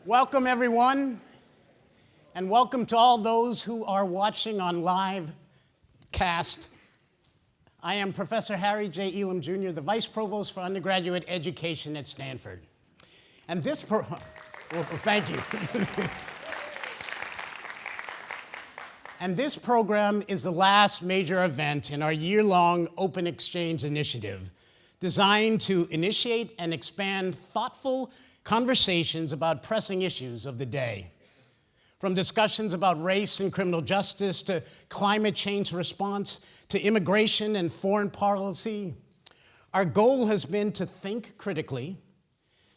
Welcome, everyone, and welcome to all those who are watching on live cast. I am Professor Harry J. Elam, Jr., the Vice Provost for Undergraduate Education at Stanford. And this thank you. And this program is the last major event in our year-long OpenXChange initiative, designed to initiate and expand thoughtful conversations about pressing issues of the day. From discussions about race and criminal justice to climate change response to immigration and foreign policy, our goal has been to think critically,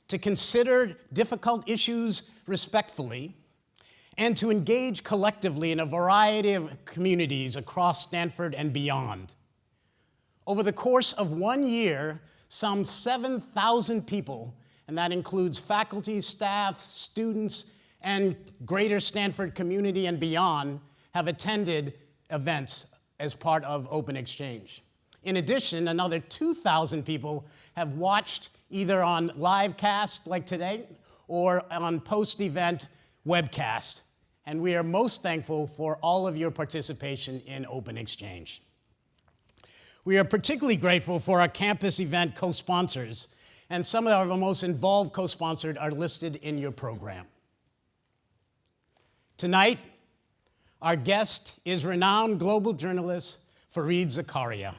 to consider difficult issues respectfully, and to engage collectively in a variety of communities across Stanford and beyond. Over the course of 1 year, some 7,000 people, and that includes faculty, staff, students, and greater Stanford community and beyond, have attended events as part of OpenXChange. In addition, another 2,000 people have watched either on live cast like today or on post-event webcast. And we are most thankful for all of your participation in OpenXChange. We are particularly grateful for our campus event co-sponsors, and some of our most involved co-sponsors are listed in your program. Tonight, our guest is renowned global journalist Fareed Zakaria.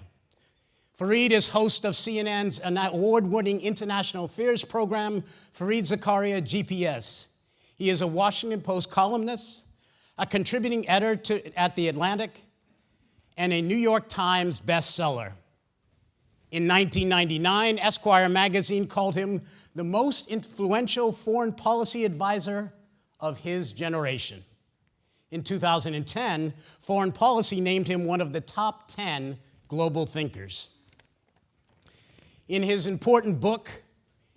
Fareed is host of CNN's award-winning international affairs program, Fareed Zakaria GPS. He is a Washington Post columnist, a contributing editor at The Atlantic, and a New York Times bestseller. In 1999, Esquire magazine called him the most influential foreign policy advisor of his generation. In 2010, Foreign Policy named him one of the top 10 global thinkers. In his important book,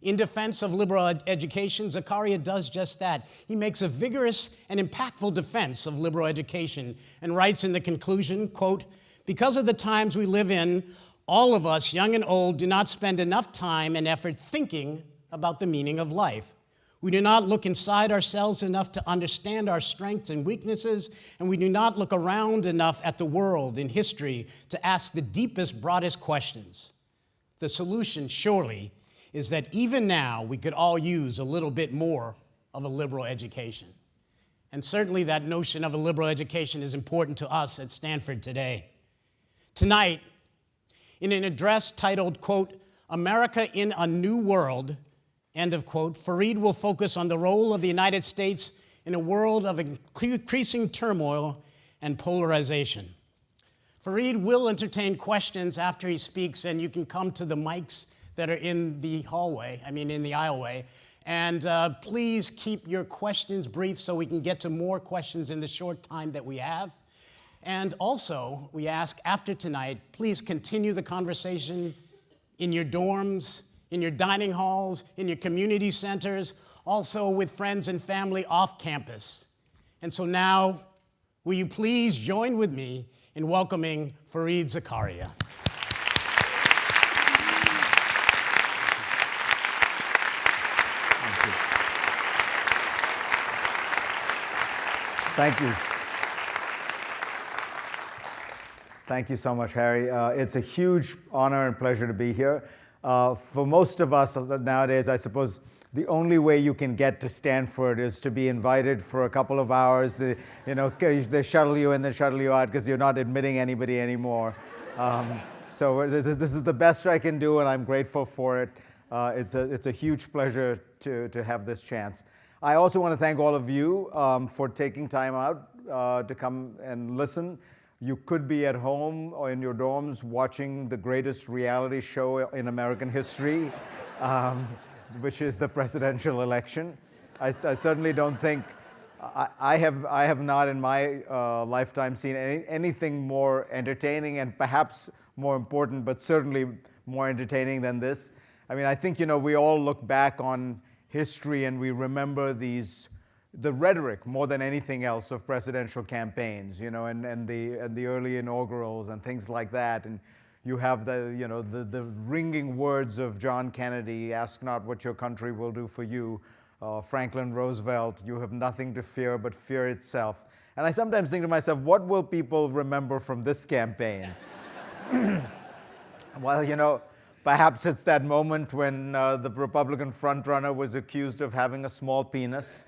In Defense of Liberal Education, Zakaria does just that. He makes a vigorous and impactful defense of liberal education and writes in the conclusion, quote, "Because of the times we live in, all of us, young and old, do not spend enough time and effort thinking about the meaning of life. We do not look inside ourselves enough to understand our strengths and weaknesses, and we do not look around enough at the world and history to ask the deepest, broadest questions. The solution, surely, is that even now we could all use a little bit more of a liberal education." And certainly that notion of a liberal education is important to us at Stanford today. Tonight, in an address titled, quote, "America in a New World," end of quote, Fareed will focus on the role of the United States in a world of increasing turmoil and polarization. Fareed will entertain questions after he speaks, and you can come to the mics that are in the hallway, in the aisleway. And please keep your questions brief so we can get to more questions in the short time that we have. And also, we ask after tonight, please continue the conversation in your dorms, in your dining halls, in your community centers, also with friends and family off campus. And so now, will you please join with me in welcoming Fareed Zakaria. Thank you. Thank you so much, Harry. It's a huge honor and pleasure to be here. For most of us nowadays, I suppose the only way you can get to Stanford is to be invited for a couple of hours. They shuttle you in, they shuttle you out because you're not admitting anybody anymore. So this is the best I can do, and I'm grateful for it. It's a huge pleasure to have this chance. I also want to thank all of you for taking time out to come and listen. You could be at home or in your dorms watching the greatest reality show in American history, which is the presidential election. I certainly don't think, I have not in my lifetime seen anything more entertaining and perhaps more important, but certainly more entertaining than this. I think, we all look back on history and we remember the rhetoric more than anything else of presidential campaigns, and the early inaugurals and things like that. And you have the ringing words of John Kennedy, "Ask not what your country will do for you," Franklin Roosevelt, "You have nothing to fear but fear itself." And I sometimes think to myself, what will people remember from this campaign? Well, perhaps it's that moment when the Republican frontrunner was accused of having a small penis.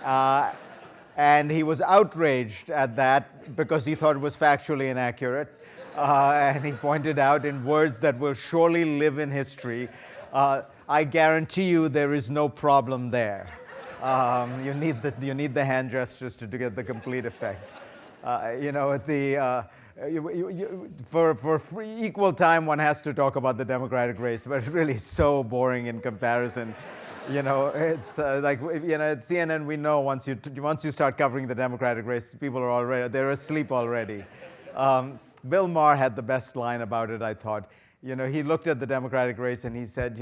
And he was outraged at that because he thought it was factually inaccurate. And he pointed out in words that will surely live in history, "I guarantee you there is no problem there." You need the hand gestures to get the complete effect. For equal time, one has to talk about the Democratic race, but it's really so boring in comparison. It's like, at CNN, we know once you start covering the Democratic race, people they're asleep already. Bill Maher had the best line about it, I thought. He looked at the Democratic race and he said,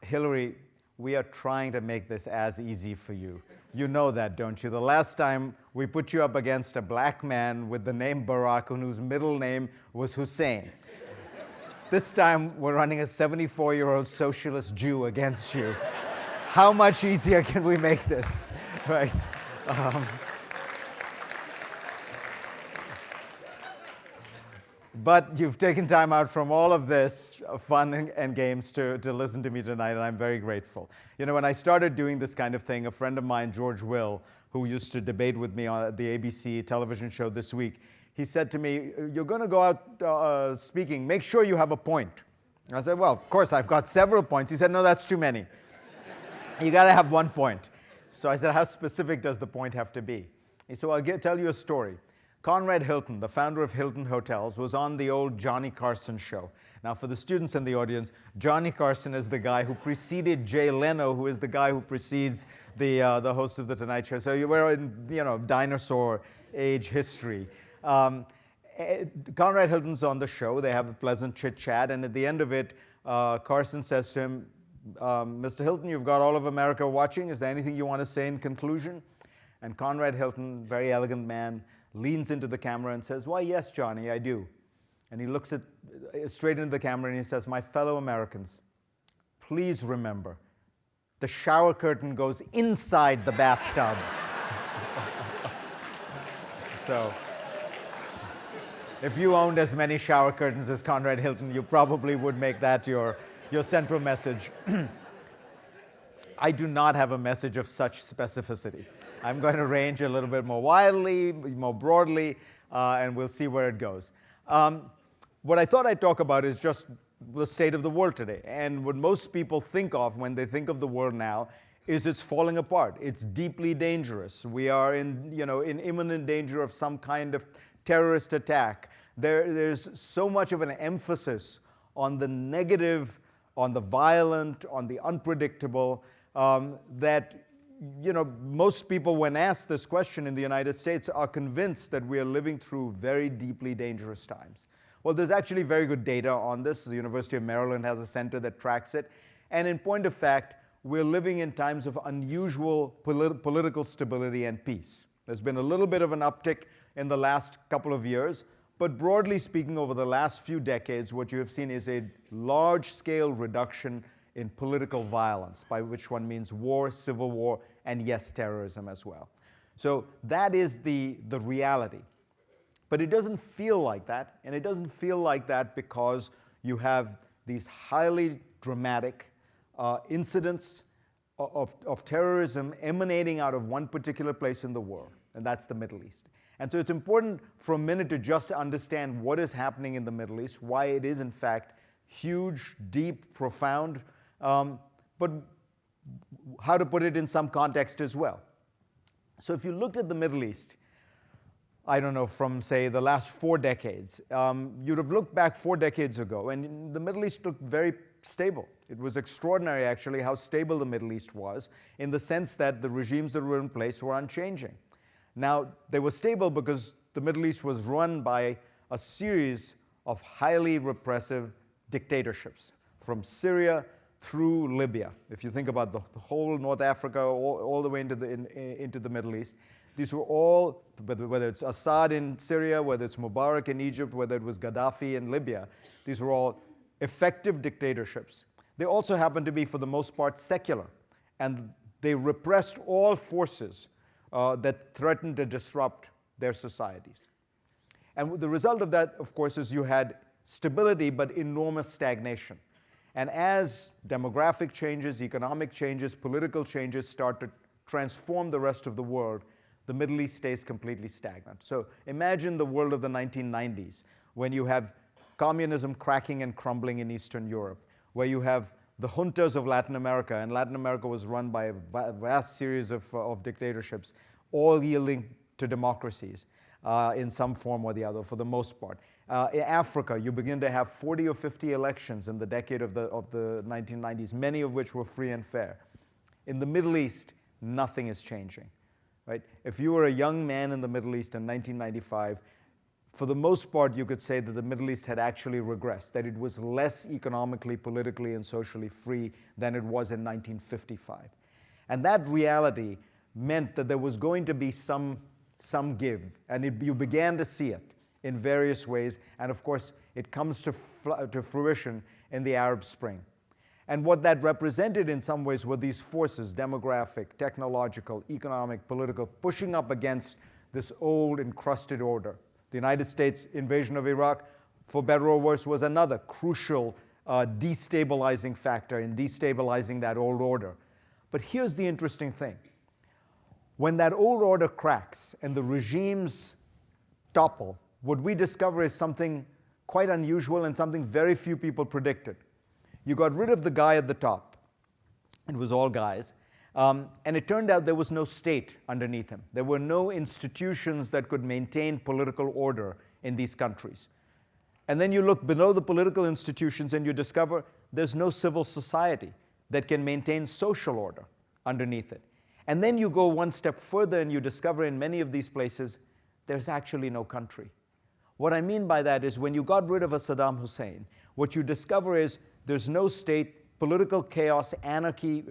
"Hillary, we are trying to make this as easy for you. You know that, don't you? The last time we put you up against a black man with the name Barack, whose middle name was Hussein. This time we're running a 74-year-old socialist Jew against you. How much easier can we make this?" Right? But you've taken time out from all of this fun and games to listen to me tonight, and I'm very grateful. When I started doing this kind of thing, a friend of mine, George Will, who used to debate with me on the ABC television show This Week, he said to me, "You're going to go out speaking, make sure you have a point." And I said, "Well, of course, I've got several points." He said, "No, that's too many. You got to have one point." So I said, "How specific does the point have to be?" He said, "Well, I'll tell you a story. Conrad Hilton, the founder of Hilton Hotels, was on the old Johnny Carson show." Now, for the students in the audience, Johnny Carson is the guy who preceded Jay Leno, who is the guy who precedes the host of The Tonight Show. So we're in, dinosaur age history. Conrad Hilton's on the show. They have a pleasant chit-chat, and at the end of it, Carson says to him, "Mr. Hilton, you've got all of America watching. Is there anything you want to say in conclusion?" And Conrad Hilton, very elegant man, leans into the camera and says, "Why, yes, Johnny, I do." And he looks straight into the camera and he says, "My fellow Americans, please remember, the shower curtain goes inside the bathtub." So, if you owned as many shower curtains as Conrad Hilton, you probably would make that your central message. I do not have a message of such specificity. I'm going to range a little bit more widely, more broadly, and we'll see where it goes. What I thought I'd talk about is just the state of the world today. And what most people think of when they think of the world now is it's falling apart. It's deeply dangerous. We are in imminent danger of some kind of terrorist attack. There's so much of an emphasis on the negative, on the violent, on the unpredictable, that most people, when asked this question in the United States, are convinced that we are living through very deeply dangerous times. Well, there's actually very good data on this. The University of Maryland has a center that tracks it. And in point of fact, we're living in times of unusual political stability and peace. There's been a little bit of an uptick in the last couple of years, but broadly speaking, over the last few decades, what you have seen is a large-scale reduction in political violence, by which one means war, civil war, and yes, terrorism as well. So that is the reality. But it doesn't feel like that, and it doesn't feel like that because you have these highly dramatic incidents of terrorism emanating out of one particular place in the world, and that's the Middle East. And so it's important for a minute to just understand what is happening in the Middle East, why it is in fact huge, deep, profound, but how to put it in some context as well. So if you looked at the Middle East, I don't know, from, say, the last 4 decades, you'd have looked back 4 decades ago, and the Middle East looked very stable. It was extraordinary, actually, how stable the Middle East was, in the sense that the regimes that were in place were unchanging. Now, they were stable because the Middle East was run by a series of highly repressive dictatorships, from Syria through Libya. If you think about the whole North Africa, all the way into the Middle East, these were all, whether it's Assad in Syria, whether it's Mubarak in Egypt, whether it was Gaddafi in Libya, these were all effective dictatorships. They also happened to be, for the most part, secular. And They repressed all forces that threatened to disrupt their societies. And the result of that, of course, is you had stability but enormous stagnation. And as demographic changes, economic changes, political changes start to transform the rest of the world, the Middle East stays completely stagnant. So imagine the world of the 1990s, when you have communism cracking and crumbling in Eastern Europe, where you have the juntas of Latin America, and Latin America was run by a vast series of dictatorships, all yielding to democracies in some form or the other, for the most part. In Africa, you begin to have 40 or 50 elections in the decade of the 1990s, many of which were free and fair. In the Middle East, nothing is changing. Right? If you were a young man in the Middle East in 1995, for the most part, you could say that the Middle East had actually regressed, that it was less economically, politically, and socially free than it was in 1955. And that reality meant that there was going to be some give, and you began to see it in various ways, and of course, it comes to fruition in the Arab Spring. And what that represented in some ways were these forces, demographic, technological, economic, political, pushing up against this old encrusted order. The United States invasion of Iraq, for better or worse, was another crucial destabilizing factor in destabilizing that old order. But here's the interesting thing. When that old order cracks and the regimes topple, what we discover is something quite unusual and something very few people predicted. You got rid of the guy at the top. It was all guys. And it turned out there was no state underneath him. There were no institutions that could maintain political order in these countries. And then you look below the political institutions and you discover there's no civil society that can maintain social order underneath it. And then you go one step further and you discover in many of these places there's actually no country. What I mean by that is when you got rid of a Saddam Hussein, what you discover is there's no state, political chaos, anarchy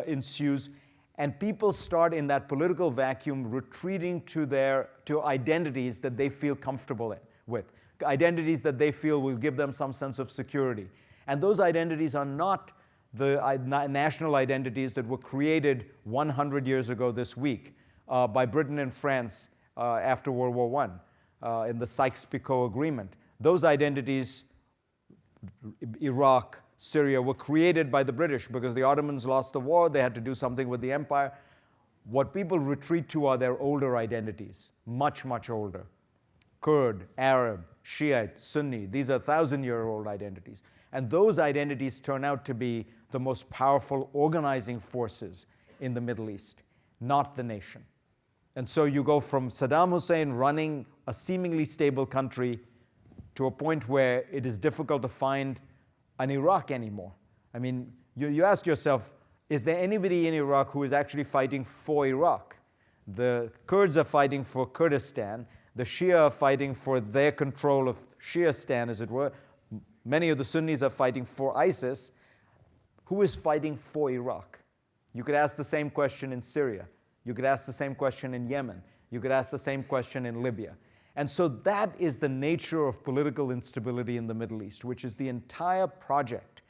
ensues, and people start in that political vacuum retreating to identities that they feel comfortable with, identities that they feel will give them some sense of security. And those identities are not the national identities that were created 100 years ago this week by Britain and France after World War I in the Sykes-Picot Agreement. Those identities, Iraq, Syria, were created by the British because the Ottomans lost the war, they had to do something with the empire. What people retreat to are their older identities, much, much older. Kurd, Arab, Shiite, Sunni, these are 1,000-year-old identities. And those identities turn out to be the most powerful organizing forces in the Middle East, not the nation. And so you go from Saddam Hussein running a seemingly stable country to a point where it is difficult to find an Iraq anymore. I mean, you ask yourself, is there anybody in Iraq who is actually fighting for Iraq? The Kurds are fighting for Kurdistan. The Shia are fighting for their control of Shiistan, as it were. Many of the Sunnis are fighting for ISIS. Who is fighting for Iraq? You could ask the same question in Syria. You could ask the same question in Yemen. You could ask the same question in Libya. And so that is the nature of political instability in the Middle East, which is the entire project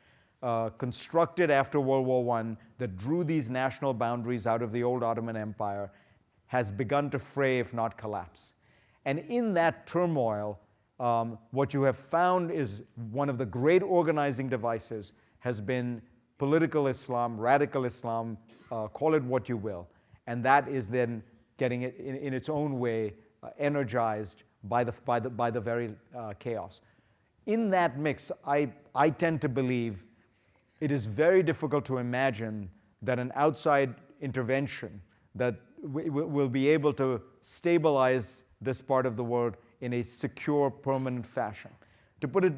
constructed after World War I that drew these national boundaries out of the old Ottoman Empire has begun to fray, if not collapse. And in that turmoil, what you have found is one of the great organizing devices has been political Islam, radical Islam, call it what you will. And that is then getting it in its own way energized by the very chaos. In that mix, I tend to believe it is very difficult to imagine that an outside intervention that will be able to stabilize this part of the world in a secure, permanent fashion. To put it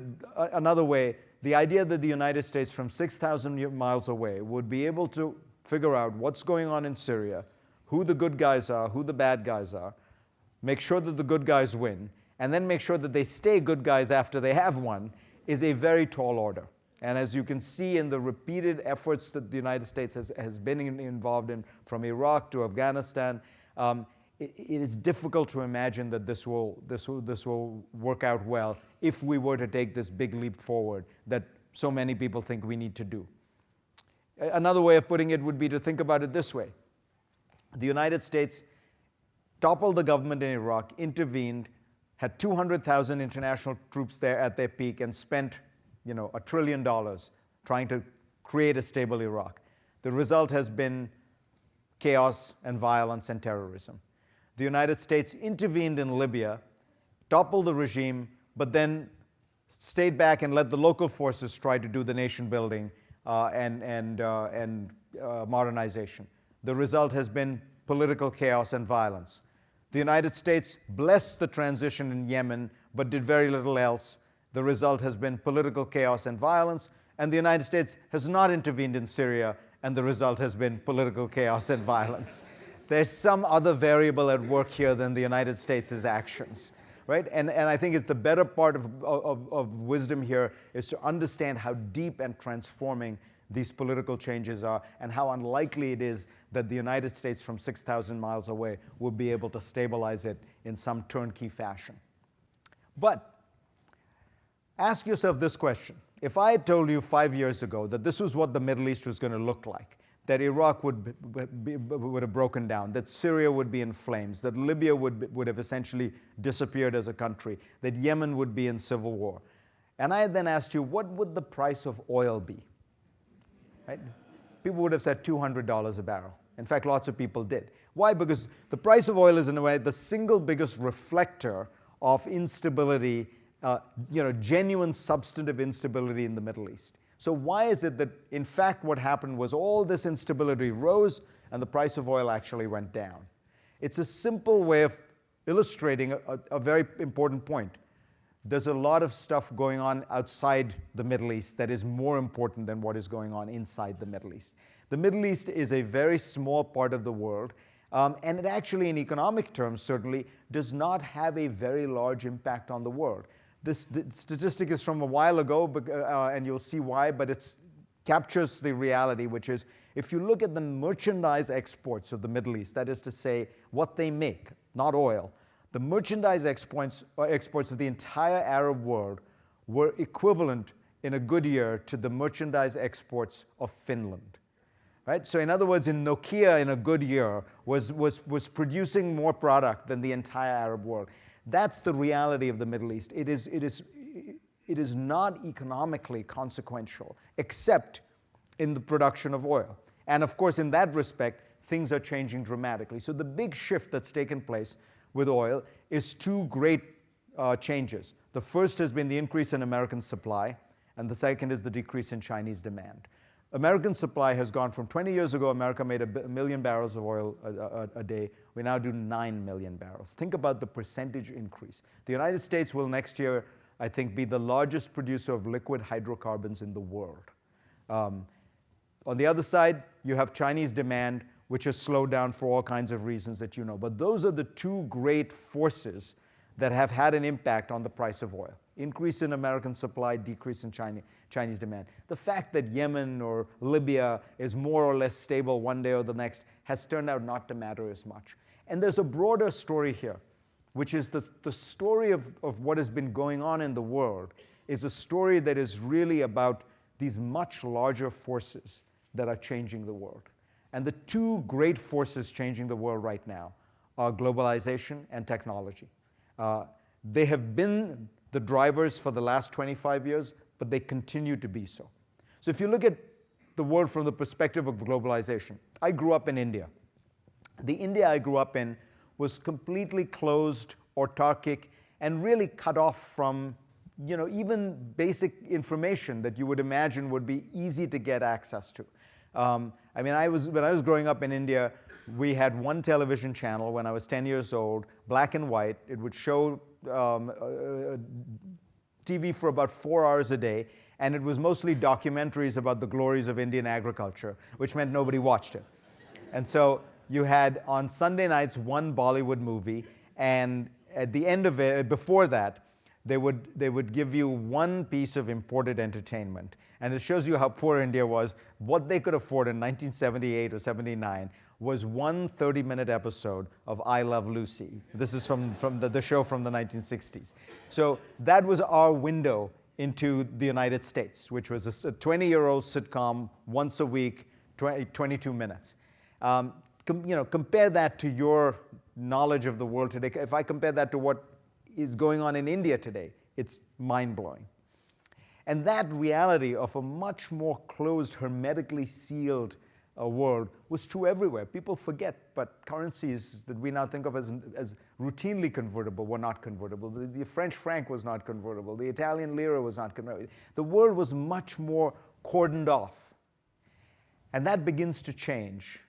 another way, the idea that the United States from 6,000 miles away would be able to figure out what's going on in Syria, who the good guys are, who the bad guys are, make sure that the good guys win, and then make sure that they stay good guys after they have won, is a very tall order. And as you can see in the repeated efforts that the United States has been involved in, from Iraq to Afghanistan, it is difficult to imagine that this will work out well if we were to take this big leap forward that so many people think we need to do. Another way of putting it would be to think about it this way. The United States toppled the government in Iraq, intervened, had 200,000 international troops there at their peak, and spent, $1 trillion trying to create a stable Iraq. The result has been chaos and violence and terrorism. The United States intervened in Libya, toppled the regime, but then stayed back and let the local forces try to do the nation building and modernization. The result has been political chaos and violence. The United States blessed the transition in Yemen, but did very little else. The result has been political chaos and violence. And the United States has not intervened in Syria, and the result has been political chaos and violence. There's some other variable at work here than the United States' actions, right? And I think it's the better part of wisdom here is to understand how deep and transforming these political changes are, and how unlikely it is that the United States from 6,000 miles away will be able to stabilize it in some turnkey fashion. But ask yourself this question. If I had told you 5 years ago that this was what the Middle East was going to look like, that Iraq would have broken down, that Syria would be in flames, that Libya would have essentially disappeared as a country, that Yemen would be in civil war, and I had then asked you, what would the price of oil be? Right? People would have said $200 a barrel. In fact, lots of people did. Why? Because the price of oil is, in a way, the single biggest reflector of instability, genuine substantive instability in the Middle East. So why is it that, in fact, what happened was all this instability rose and the price of oil actually went down? It's a simple way of illustrating a very important point. There's a lot of stuff going on outside the Middle East that is more important than what is going on inside the Middle East. The Middle East is a very small part of the world, and it actually, in economic terms, certainly, does not have a very large impact on the world. This statistic is from a while ago, and you'll see why, but it captures the reality, which is, if you look at the merchandise exports of the Middle East, that is to say, what they make, not oil, the merchandise exports of the entire Arab world were equivalent in a good year to the merchandise exports of Finland. Right? So in other words, Nokia in a good year was producing more product than the entire Arab world. That's the reality of the Middle East. It is not economically consequential, except in the production of oil. And of course, in that respect, things are changing dramatically. So the big shift that's taken place with oil is two great changes. The first has been the increase in American supply, and the second is the decrease in Chinese demand. American supply has gone from 20 years ago, America made a million barrels of oil a day. We now do 9 million barrels. Think about the percentage increase. The United States will next year, I think, be the largest producer of liquid hydrocarbons in the world. On the other side, you have Chinese demand, which has slowed down for all kinds of reasons that you know. But those are the two great forces that have had an impact on the price of oil. Increase in American supply, decrease in Chinese demand. The fact that Yemen or Libya is more or less stable one day or the next has turned out not to matter as much. And there's a broader story here, which is the story of what has been going on in the world is a story that is really about these much larger forces that are changing the world. And the two great forces changing the world right now are globalization and technology. They have been the drivers for the last 25 years, but they continue to be so. So if you look at the world from the perspective of globalization, I grew up in India. The India I grew up in was completely closed, autarkic, and really cut off from even basic information that you would imagine would be easy to get access to. When I was growing up in India, we had one television channel when I was 10 years old, black and white. It would show TV for about 4 hours a day, and it was mostly documentaries about the glories of Indian agriculture, which meant nobody watched it. And so you had, on Sunday nights, one Bollywood movie, and at the end of it, before that, they would give you one piece of imported entertainment. And it shows you how poor India was. What they could afford in 1978 or 79 was one 30-minute episode of I Love Lucy. This is from the show from the 1960s. So that was our window into the United States, which was a 20-year-old sitcom, once a week, 22 minutes. Compare that to your knowledge of the world today. If I compare that to what is going on in India today, it's mind-blowing. And that reality of a much more closed, hermetically sealed world was true everywhere. People forget, but currencies that we now think of as routinely convertible were not convertible. The French franc was not convertible. The Italian lira was not convertible. The world was much more cordoned off. And that begins to change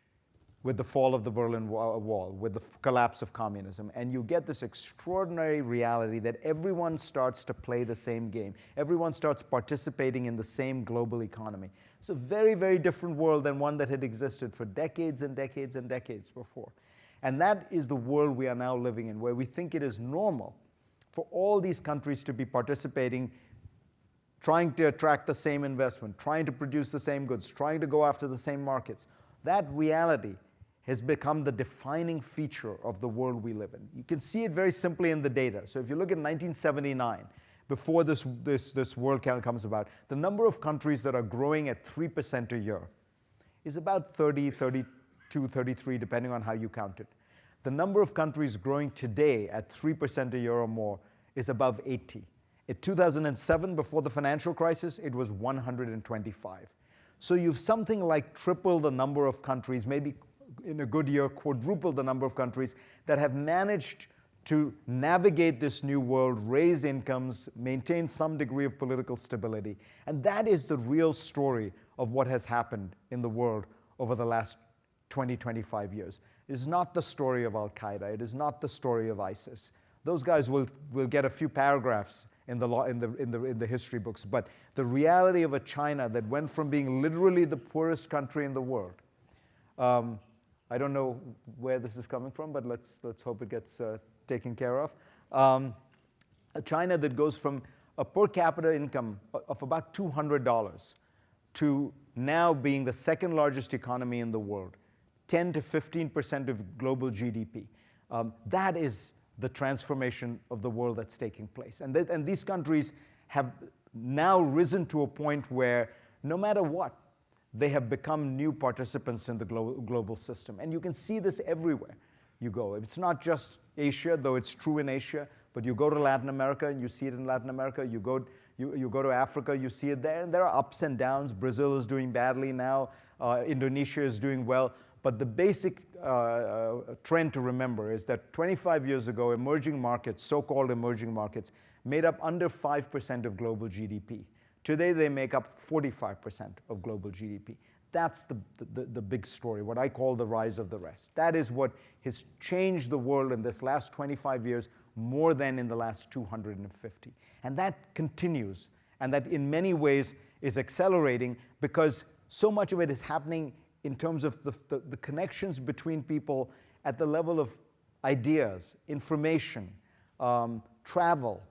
with the fall of the Berlin Wall, with the collapse of communism. And you get this extraordinary reality that everyone starts to play the same game. Everyone starts participating in the same global economy. It's a very, very different world than one that had existed for decades and decades and decades before. And that is the world we are now living in, where we think it is normal for all these countries to be participating, trying to attract the same investment, trying to produce the same goods, trying to go after the same markets. That reality has become the defining feature of the world we live in. You can see it very simply in the data. So if you look at 1979, before this world count comes about, the number of countries that are growing at 3% a year is about 30, 32, 33, depending on how you count it. The number of countries growing today at 3% a year or more is above 80. In 2007, before the financial crisis, it was 125. So you've something like triple the number of countries, maybe in a good year, quadruple the number of countries that have managed to navigate this new world, raise incomes, maintain some degree of political stability. And that is the real story of what has happened in the world over the last 20, 25 years. It is not the story of Al-Qaeda. It is not the story of ISIS. Those guys will get a few paragraphs in the history books. But the reality of a China that went from being literally the poorest country in the world. I don't know where this is coming from, but let's hope it gets taken care of. A China that goes from a per capita income of about $200 to now being the second largest economy in the world, 10 to 15% of global GDP. That is the transformation of the world that's taking place. And these countries have now risen to a point where no matter what, they have become new participants in the global system. And you can see this everywhere you go. It's not just Asia, though it's true in Asia, but you go to Latin America and you see it in Latin America. You go to Africa, you see it there. And there are ups and downs. Brazil is doing badly now. Indonesia is doing well. But the basic trend to remember is that 25 years ago, emerging markets, so-called emerging markets, made up under 5% of global GDP. Today, they make up 45% of global GDP. That's the big story, what I call the rise of the rest. That is what has changed the world in this last 25 years more than in the last 250. And that continues, and that in many ways is accelerating because so much of it is happening in terms of the connections between people at the level of ideas, information, travel.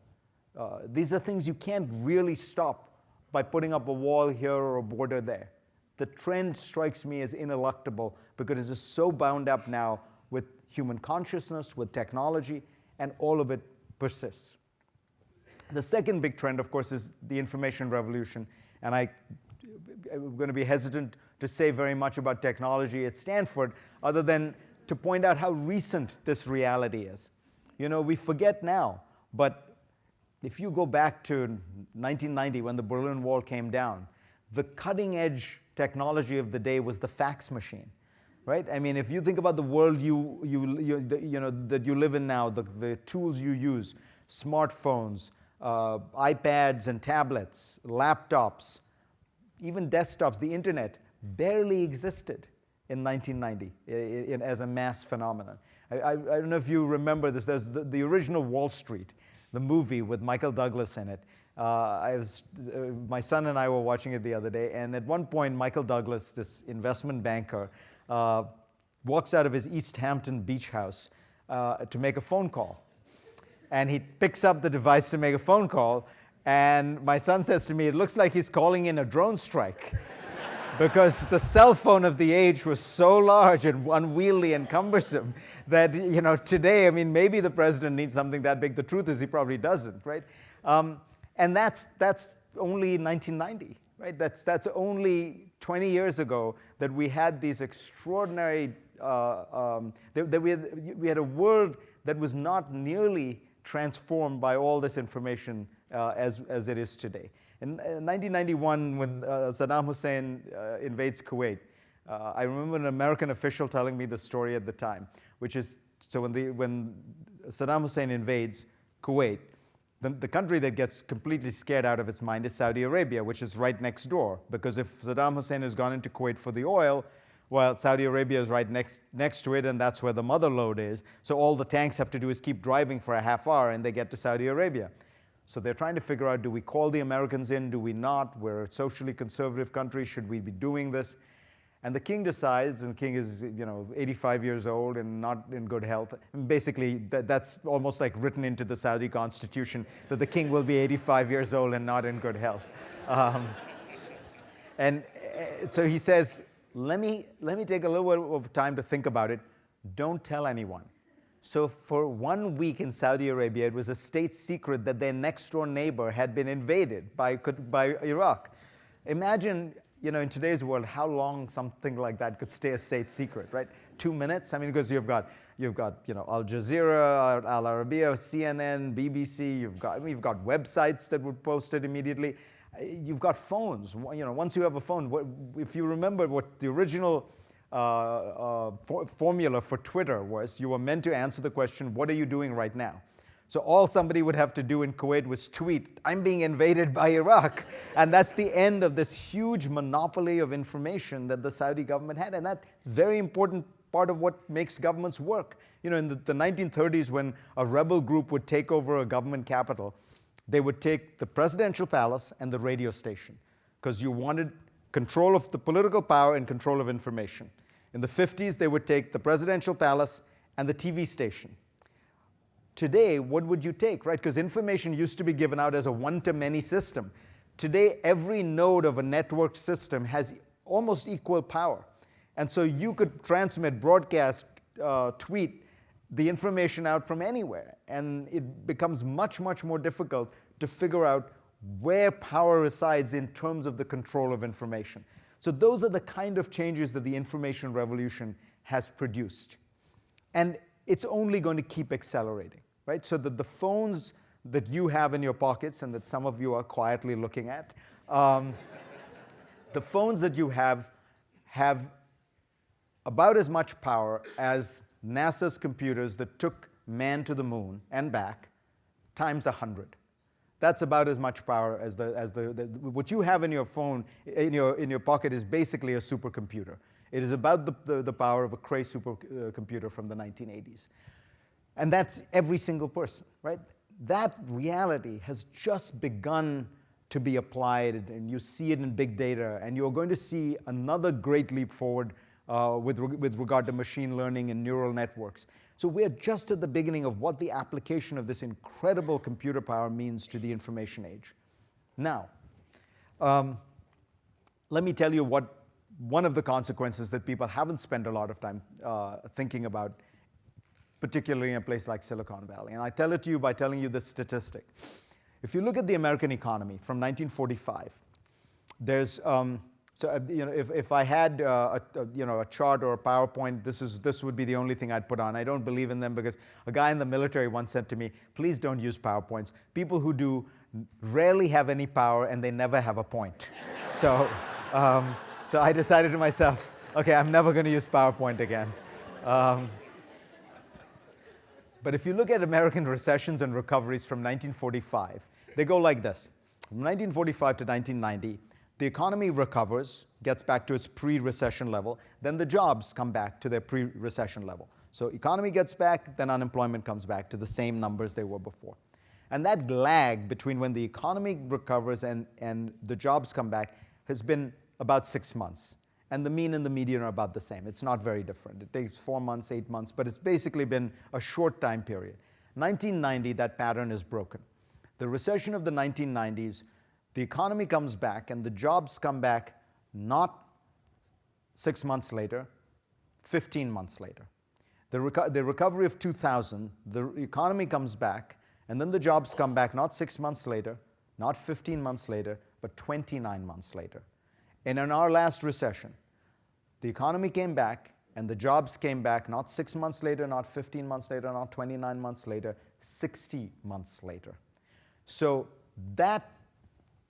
These are things you can't really stop by putting up a wall here or a border there. The trend strikes me as ineluctable because it is so bound up now with human consciousness, with technology, and all of it persists. The second big trend, of course, is the information revolution. And I'm going to be hesitant to say very much about technology at Stanford, other than to point out how recent this reality is. You know, we forget now, but if you go back to 1990 when the Berlin Wall came down, the cutting edge technology of the day was the fax machine, right? I mean, if you think about the world that you live in now, the tools you use, smartphones, iPads and tablets, laptops, even desktops, the internet barely existed in 1990 as a mass phenomenon. I don't know if you remember this. There's the original Wall Street, the movie with Michael Douglas in it. My son and I were watching it the other day, and at one point, Michael Douglas, this investment banker, walks out of his East Hampton beach house to make a phone call. And he picks up the device to make a phone call, and my son says to me, it looks like he's calling in a drone strike. Because the cell phone of the age was so large and unwieldy and cumbersome that, today, I mean, maybe the president needs something that big. The truth is he probably doesn't, right? And that's only 1990, right? That's only 20 years ago that we had these extraordinary, that we had a world that was not nearly transformed by all this information as it is today. In 1991, when Saddam Hussein invades Kuwait, I remember an American official telling me the story at the time, which is, so when Saddam Hussein invades Kuwait, the country that gets completely scared out of its mind is Saudi Arabia, which is right next door. Because if Saddam Hussein has gone into Kuwait for the oil, well, Saudi Arabia is right next to it, and that's where the mother lode is. So all the tanks have to do is keep driving for a half hour, and they get to Saudi Arabia. So they're trying to figure out, do we call the Americans in? Do we not? We're a socially conservative country. Should we be doing this? And the king decides, and the king is 85 years old and not in good health. And basically, that's almost like written into the Saudi constitution, that the king will be 85 years old and not in good health. And so he says, let me take a little bit of time to think about it. Don't tell anyone. So for 1 week in Saudi Arabia, it was a state secret that their next door neighbor had been invaded by Iraq. Imagine, in today's world, how long something like that could stay a state secret, right? 2 minutes? I mean, because you've got Al Jazeera, Al Arabiya, CNN, BBC. You've got websites that would post it immediately. You've got phones. Once you have a phone, if you remember what the original formula for Twitter was, you were meant to answer the question, what are you doing right now? So all somebody would have to do in Kuwait was tweet, I'm being invaded by Iraq. And that's the end of this huge monopoly of information that the Saudi government had. And that's a very important part of what makes governments work. In the 1930s, when a rebel group would take over a government capital, they would take the presidential palace and the radio station, because you wanted control of the political power and control of information. In the 50s, they would take the presidential palace and the TV station. Today, what would you take, right? Because information used to be given out as a one-to-many system. Today, every node of a networked system has almost equal power. And so you could transmit, broadcast, tweet the information out from anywhere. And it becomes much, much more difficult to figure out where power resides in terms of the control of information. So those are the kind of changes that the information revolution has produced. And it's only going to keep accelerating, right? So that the phones that you have in your pockets and that some of you are quietly looking at, the phones that you have about as much power as NASA's computers that took man to the moon and back times 100. That's about as much power as what you have in your phone, in your pocket, is basically a supercomputer. It is about the power of a Cray supercomputer from the 1980s. And that's every single person, right? That reality has just begun to be applied, and you see it in big data, and you're going to see another great leap forward with regard to machine learning and neural networks. So we're just at the beginning of what the application of this incredible computer power means to the information age. Now, let me tell you what one of the consequences that people haven't spent a lot of time thinking about, particularly in a place like Silicon Valley. And I tell it to you by telling you this statistic. If you look at the American economy from 1945, there's if I had a chart or a PowerPoint, this would be the only thing I'd put on. I don't believe in them because a guy in the military once said to me, please don't use PowerPoints. People who do rarely have any power and they never have a point. So I decided to myself, okay, I'm never going to use PowerPoint again. But if you look at American recessions and recoveries from 1945, they go like this. From 1945 to 1990, the economy recovers, gets back to its pre-recession level, then the jobs come back to their pre-recession level. So economy gets back, then unemployment comes back to the same numbers they were before. And that lag between when the economy recovers and the jobs come back has been about 6 months. And the mean and the median are about the same. It's not very different. It takes 4 months, 8 months, but it's basically been a short time period. 1990, that pattern is broken. The recession of the 1990s, the economy comes back and the jobs come back not 6 months later, 15 months later. The recovery of 2000, the economy comes back and then the jobs come back not 6 months later, not 15 months later, but 29 months later. And in our last recession, the economy came back and the jobs came back not 6 months later, not 15 months later, not 29 months later, 60 months later. So that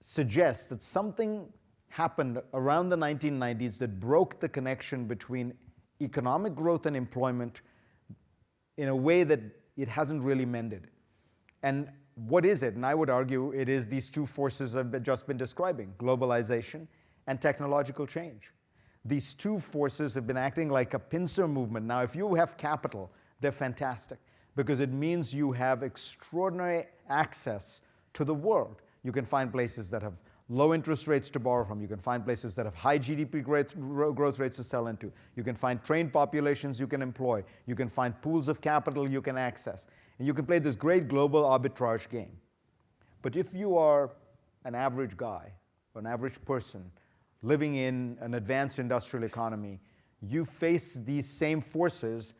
suggests that something happened around the 1990s that broke the connection between economic growth and employment in a way that it hasn't really mended. And what is it? And I would argue it is these two forces I've just been describing, globalization and technological change. These two forces have been acting like a pincer movement. Now, if you have capital, they're fantastic because it means you have extraordinary access to the world. You can find places that have low interest rates to borrow from. You can find places that have high GDP growth rates to sell into. You can find trained populations you can employ. You can find pools of capital you can access. And you can play this great global arbitrage game. But if you are an average guy or an average person living in an advanced industrial economy, you face these same forces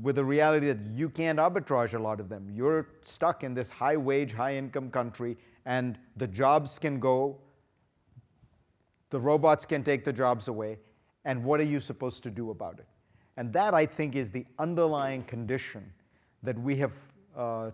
with a reality that you can't arbitrage a lot of them. You're stuck in this high-wage, high-income country, and the jobs can go, the robots can take the jobs away, and what are you supposed to do about it? And that, I think, is the underlying condition that we have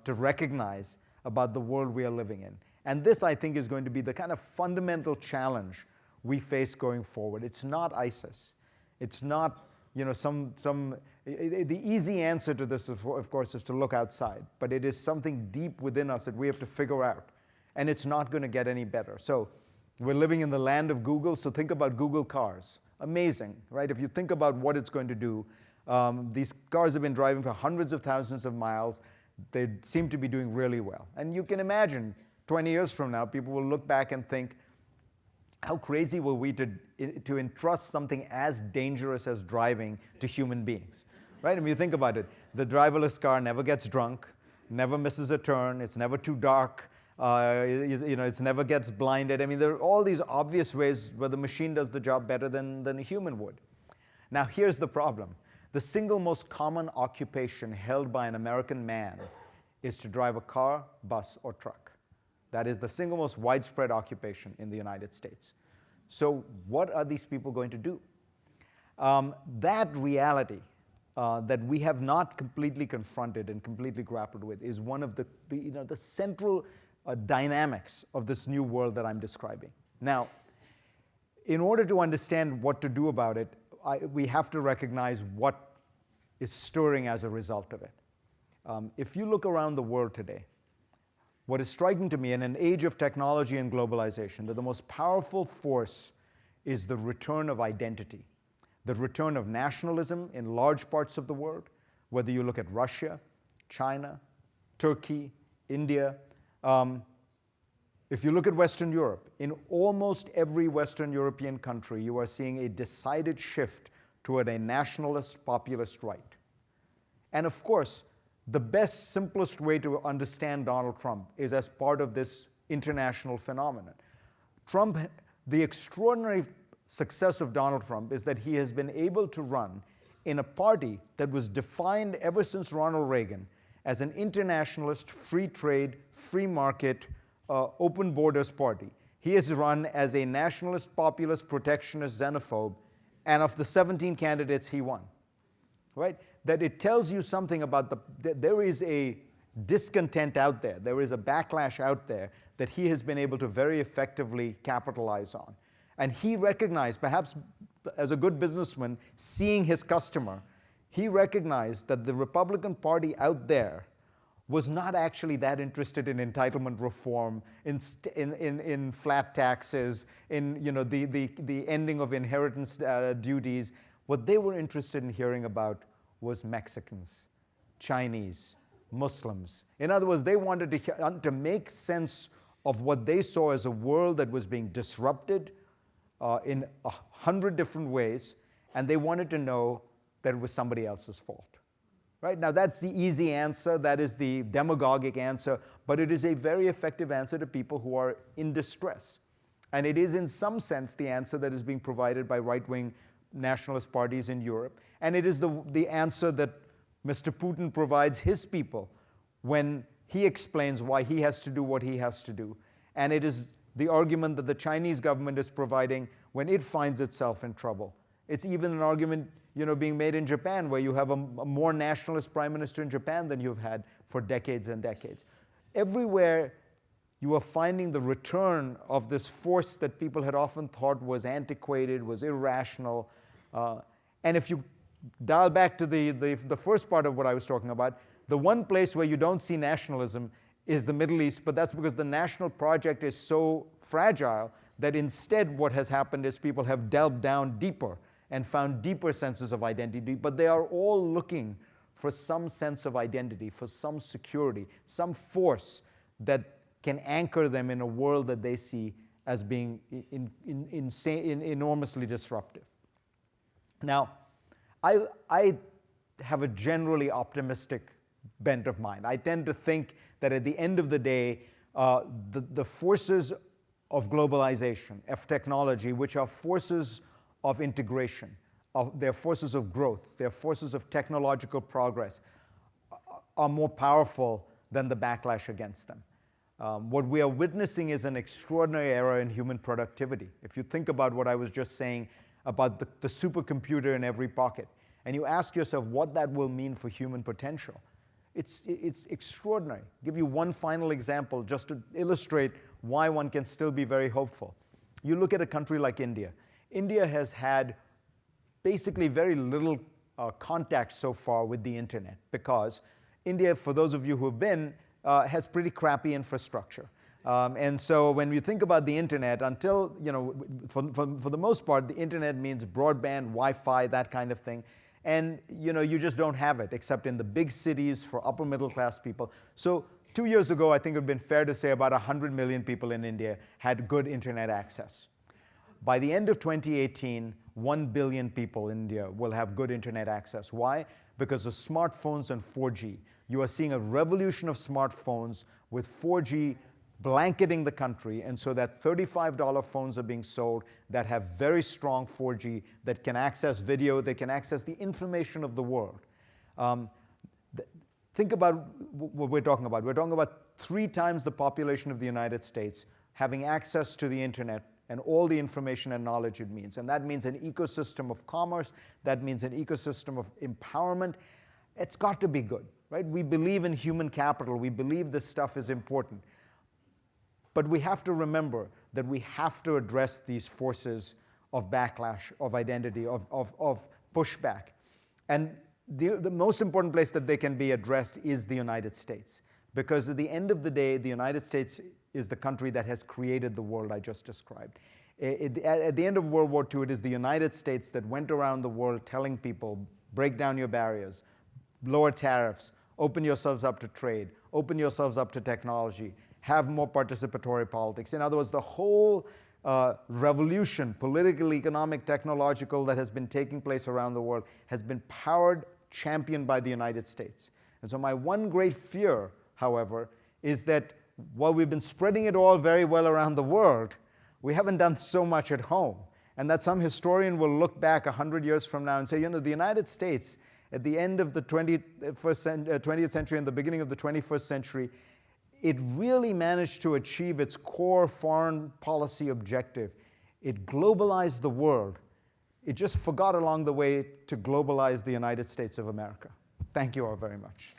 to recognize about the world we are living in. And this, I think, is going to be the kind of fundamental challenge we face going forward. It's not ISIS. It's not, the easy answer to this, of course, is to look outside. But it is something deep within us that we have to figure out. And it's not going to get any better. So we're living in the land of Google, so think about Google cars. Amazing, right? If you think about what it's going to do, these cars have been driving for hundreds of thousands of miles. They seem to be doing really well. And you can imagine 20 years from now, people will look back and think, how crazy were we to entrust something as dangerous as driving to human beings, right? I mean, you think about it. The driverless car never gets drunk, never misses a turn, it's never too dark, it never gets blinded. I mean, there are all these obvious ways where the machine does the job better than a human would. Now, here's the problem. The single most common occupation held by an American man is to drive a car, bus, or truck. That is the single most widespread occupation in the United States. So what are these people going to do? That reality that we have not completely confronted and completely grappled with is one of the central dynamics of this new world that I'm describing. Now, in order to understand what to do about it, we have to recognize what is stirring as a result of it. If you look around the world today, what is striking to me in an age of technology and globalization, that the most powerful force is the return of identity, the return of nationalism in large parts of the world, whether you look at Russia, China, Turkey, India. If you look at Western Europe, in almost every Western European country, you are seeing a decided shift toward a nationalist, populist right. And of course, the best, simplest way to understand Donald Trump is as part of this international phenomenon. The extraordinary success of Donald Trump is that he has been able to run in a party that was defined ever since Ronald Reagan as an internationalist, free trade, free market, open borders party. He has run as a nationalist, populist, protectionist, xenophobe, and of the 17 candidates, he won. Right? That it tells you something about there is a discontent out there. There is a backlash out there that he has been able to very effectively capitalize on. And he recognized, perhaps as a good businessman, seeing his customer, he recognized that the Republican Party out there was not actually that interested in entitlement reform, in flat taxes, in the ending of inheritance duties. What they were interested in hearing about was Mexicans, Chinese, Muslims. In other words, they wanted to make sense of what they saw as a world that was being disrupted in 100 different ways, and they wanted to know that it was somebody else's fault. Right? Now, that's the easy answer, that is the demagogic answer, but it is a very effective answer to people who are in distress. And it is, in some sense, the answer that is being provided by right-wing nationalist parties in Europe. And it is the answer that Mr. Putin provides his people when he explains why he has to do what he has to do. And it is the argument that the Chinese government is providing when it finds itself in trouble. It's even an argument being made in Japan, where you have a more nationalist prime minister in Japan than you've had for decades and decades. Everywhere you are finding the return of this force that people had often thought was antiquated, was irrational. And if you dial back to the first part of what I was talking about, the one place where you don't see nationalism is the Middle East, but that's because the national project is so fragile that instead what has happened is people have delved down deeper and found deeper senses of identity, but they are all looking for some sense of identity, for some security, some force that can anchor them in a world that they see as being enormously disruptive. Now, I have a generally optimistic bent of mind. I tend to think that at the end of the day, the forces of globalization, of technology, which are forces of integration, they're forces of growth, they're forces of technological progress, are more powerful than the backlash against them. What we are witnessing is an extraordinary era in human productivity. If you think about what I was just saying about the supercomputer in every pocket, and you ask yourself what that will mean for human potential, it's extraordinary. I'll give you one final example just to illustrate why one can still be very hopeful. You look at a country like India. India has had basically very little contact so far with the internet, because India, for those of you who have been, has pretty crappy infrastructure. And so when you think about the internet, until, for the most part, the internet means broadband, Wi-Fi, that kind of thing. And you just don't have it, except in the big cities for upper middle class people. So 2 years ago, I think it would have been fair to say about 100 million people in India had good internet access. By the end of 2018, 1 billion people in India will have good internet access. Why? Because of smartphones and 4G. You are seeing a revolution of smartphones with 4G blanketing the country, and so that $35 phones are being sold that have very strong 4G, that can access video, they can access the information of the world. Think about what we're talking about. We're talking about 3 times the population of the United States having access to the internet and all the information and knowledge it means. And that means an ecosystem of commerce, that means an ecosystem of empowerment. It's got to be good, right? We believe in human capital. We believe this stuff is important. But we have to remember that we have to address these forces of backlash, of identity, of pushback. And the most important place that they can be addressed is the United States. Because at the end of the day, the United States is the country that has created the world I just described. At the end of World War II, it is the United States that went around the world telling people, break down your barriers, lower tariffs, open yourselves up to trade, open yourselves up to technology, have more participatory politics. In other words, the whole revolution, political, economic, technological, that has been taking place around the world has been powered, championed by the United States. And so my one great fear, however, is that while we've been spreading it all very well around the world, we haven't done so much at home. And that some historian will look back 100 years from now and say, the United States, at the end of the 20th century and the beginning of the 21st century, it really managed to achieve its core foreign policy objective. It globalized the world. It just forgot along the way to globalize the United States of America. Thank you all very much.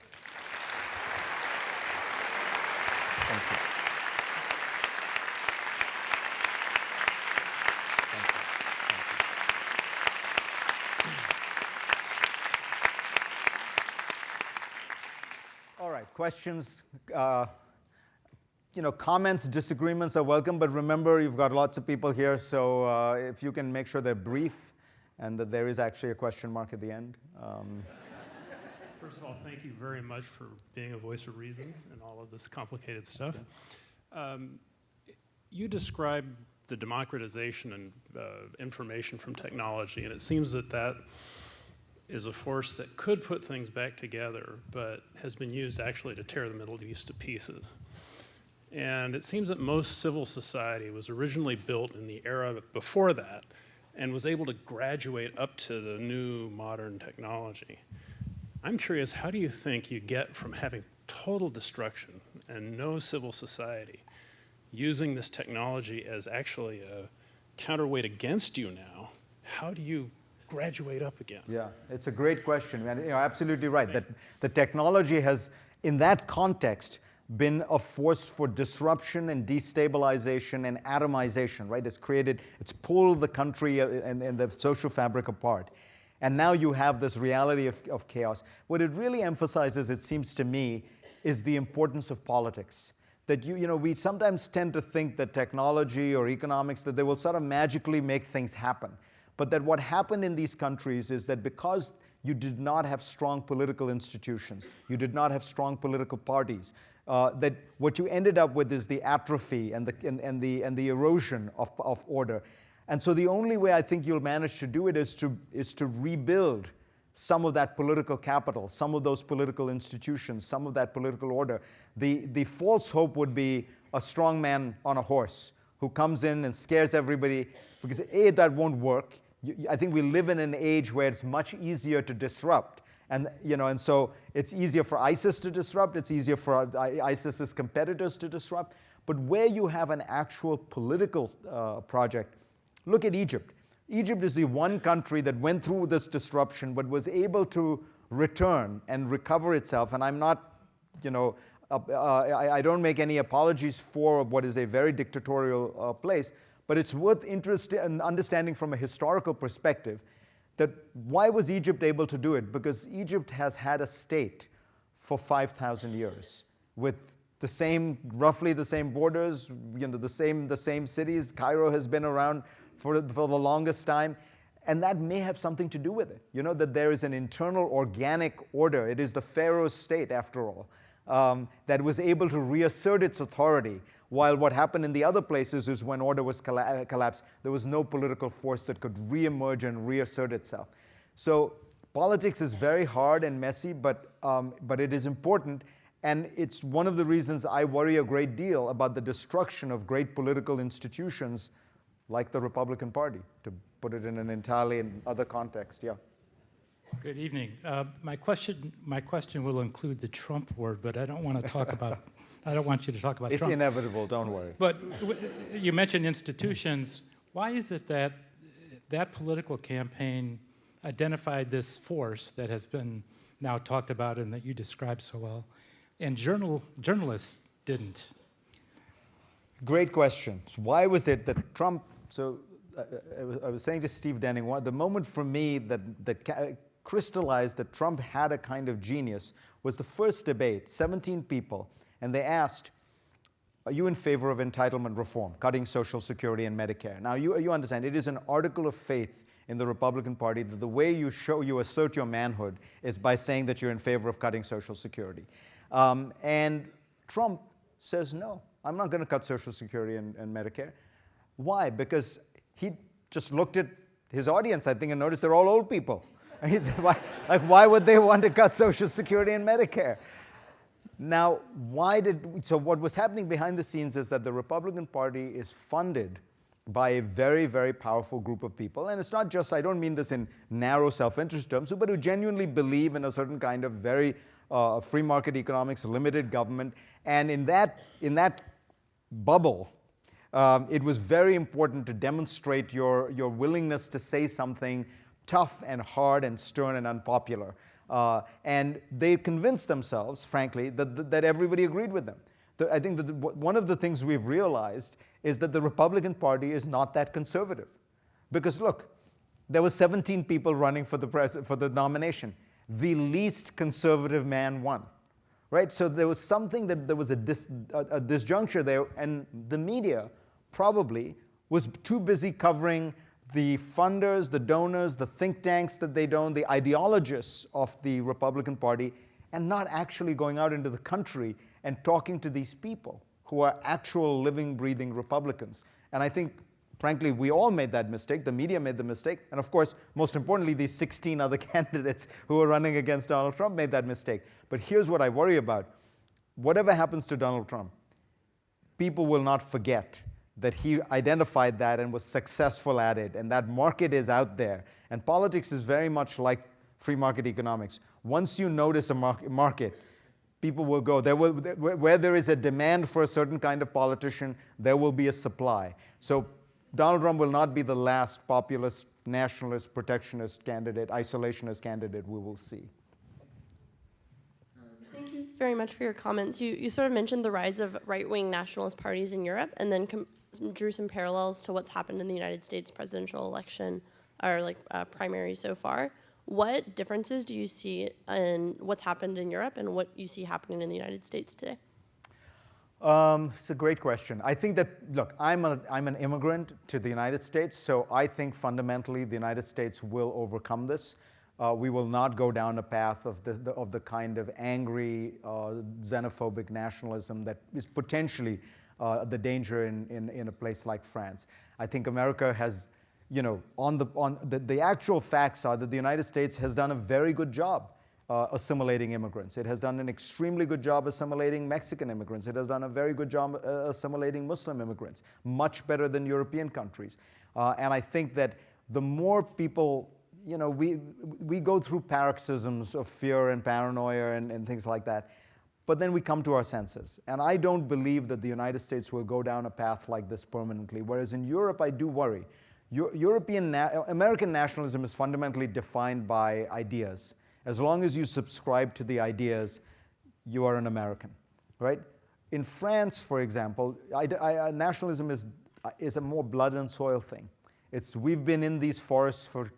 Thank you. All right, questions? Comments, disagreements are welcome, but remember, you've got lots of people here, so if you can make sure they're brief and that there is actually a question mark at the end. First of all, thank you very much for being a voice of reason and all of this complicated stuff. You described the democratization and information from technology, and it seems that that is a force that could put things back together, but has been used actually to tear the Middle East to pieces. And it seems that most civil society was originally built in the era before that and was able to graduate up to the new modern technology. I'm curious, how do you think you get from having total destruction and no civil society, using this technology as actually a counterweight against you now, how do you graduate up again? Yeah, it's a great question. And you're absolutely right that the technology has, in that context, been a force for disruption and destabilization and atomization, right? It's pulled the country and the social fabric apart. And now you have this reality of chaos. What it really emphasizes, it seems to me, is the importance of politics. That we sometimes tend to think that technology or economics, that they will sort of magically make things happen. But that what happened in these countries is that because you did not have strong political institutions, you did not have strong political parties, that what you ended up with is the atrophy and the erosion of order. And so the only way I think you'll manage to do it is to rebuild some of that political capital, some of those political institutions, some of that political order. The false hope would be a strong man on a horse who comes in and scares everybody, because A, that won't work. I think we live in an age where it's much easier to disrupt. And so it's easier for ISIS to disrupt, it's easier for ISIS's competitors to disrupt. But where you have an actual political project, look at Egypt. Egypt is the one country that went through this disruption but was able to return and recover itself. And I'm not, I don't make any apologies for what is a very dictatorial place, but it's worth interest in understanding from a historical perspective that why was Egypt able to do it? Because Egypt has had a state for 5,000 years with roughly the same borders, the same cities. Cairo has been around for the longest time. And that may have something to do with it, that there is an internal organic order. It is the Pharaoh state, after all, that was able to reassert its authority. While what happened in the other places is when order was collapsed, there was no political force that could reemerge and reassert itself. So politics is very hard and messy, but it is important. And it's one of the reasons I worry a great deal about the destruction of great political institutions like the Republican Party, to put it in an entirely other context. Yeah. Good evening. My question will include the Trump word, but I don't want to talk about. I don't want you to talk about It's Trump. It's inevitable. Don't worry. But you mentioned institutions. Why is it that that political campaign identified this force that has been now talked about and that you described so well, and journalists didn't? Great question. Why was it that Trump? So I was saying to Steve Denning, the moment for me that crystallized that Trump had a kind of genius was the first debate, 17 people, and they asked, are you in favor of entitlement reform, cutting Social Security and Medicare? Now, you understand, it is an article of faith in the Republican Party that the way you assert your manhood is by saying that you're in favor of cutting Social Security. And Trump says, no, I'm not going to cut Social Security and Medicare. Why? Because he just looked at his audience, I think, and noticed they're all old people. He said, why would they want to cut Social Security and Medicare? Now, so what was happening behind the scenes is that the Republican Party is funded by a very, very powerful group of people. And it's not just, I don't mean this in narrow self-interest terms, but who genuinely believe in a certain kind of very free market economics, limited government. And in that bubble, it was very important to demonstrate your willingness to say something tough and hard and stern and unpopular. And they convinced themselves, frankly, that everybody agreed with them. I think that one of the things we've realized is that the Republican Party is not that conservative. Because look, there were 17 people running for the nomination. The least conservative man won. Right? So there was something that there was a disjuncture there, and the media probably was too busy covering the funders, the donors, the think tanks that they don't, the ideologists of the Republican Party, and not actually going out into the country and talking to these people who are actual living, breathing Republicans. And I think, frankly, we all made that mistake. The media made the mistake. And of course, most importantly, these 16 other candidates who are running against Donald Trump made that mistake. But here's what I worry about. Whatever happens to Donald Trump, people will not forget that he identified that and was successful at it, and that market is out there. And politics is very much like free market economics. Once you notice a market, people will go. Where there is a demand for a certain kind of politician, there will be a supply. So Donald Trump will not be the last populist, nationalist, protectionist candidate, isolationist candidate we will see. Thank you very much for your comments. You sort of mentioned the rise of right-wing nationalist parties in Europe, and then drew some parallels to what's happened in the United States presidential election, or primary so far. What differences do you see in what's happened in Europe and what you see happening in the United States today? It's a great question. I think that, look, I'm an immigrant to the United States, so I think fundamentally the United States will overcome this. We will not go down a path of the kind of angry, xenophobic nationalism that is potentially the danger in a place like France. I think America has, the actual facts are that the United States has done a very good job assimilating immigrants. It has done an extremely good job assimilating Mexican immigrants. It has done a very good job assimilating Muslim immigrants, much better than European countries. And I think that the more people, we go through paroxysms of fear and paranoia and things like that, but then we come to our senses. And I don't believe that the United States will go down a path like this permanently, whereas in Europe I do worry. American nationalism is fundamentally defined by ideas. As long as you subscribe to the ideas, you are an American, right? In France, for example, nationalism is a more blood and soil thing. We've been in these forests for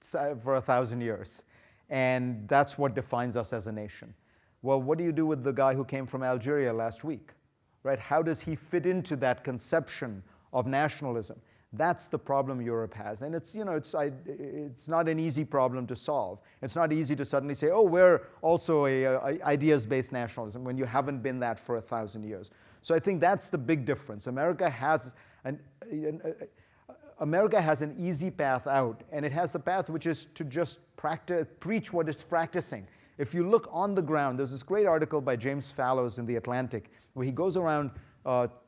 1,000 years, and that's what defines us as a nation. Well, what do you do with the guy who came from Algeria last week, right? How does he fit into that conception of nationalism? That's the problem Europe has, and it's not an easy problem to solve. It's not easy to suddenly say, oh, we're also a ideas-based nationalism when you haven't been that for 1,000 years. So I think that's the big difference. America has an easy path out, and it has a path which is to just preach what it's practicing. If you look on the ground, there's this great article by James Fallows in The Atlantic, where he goes around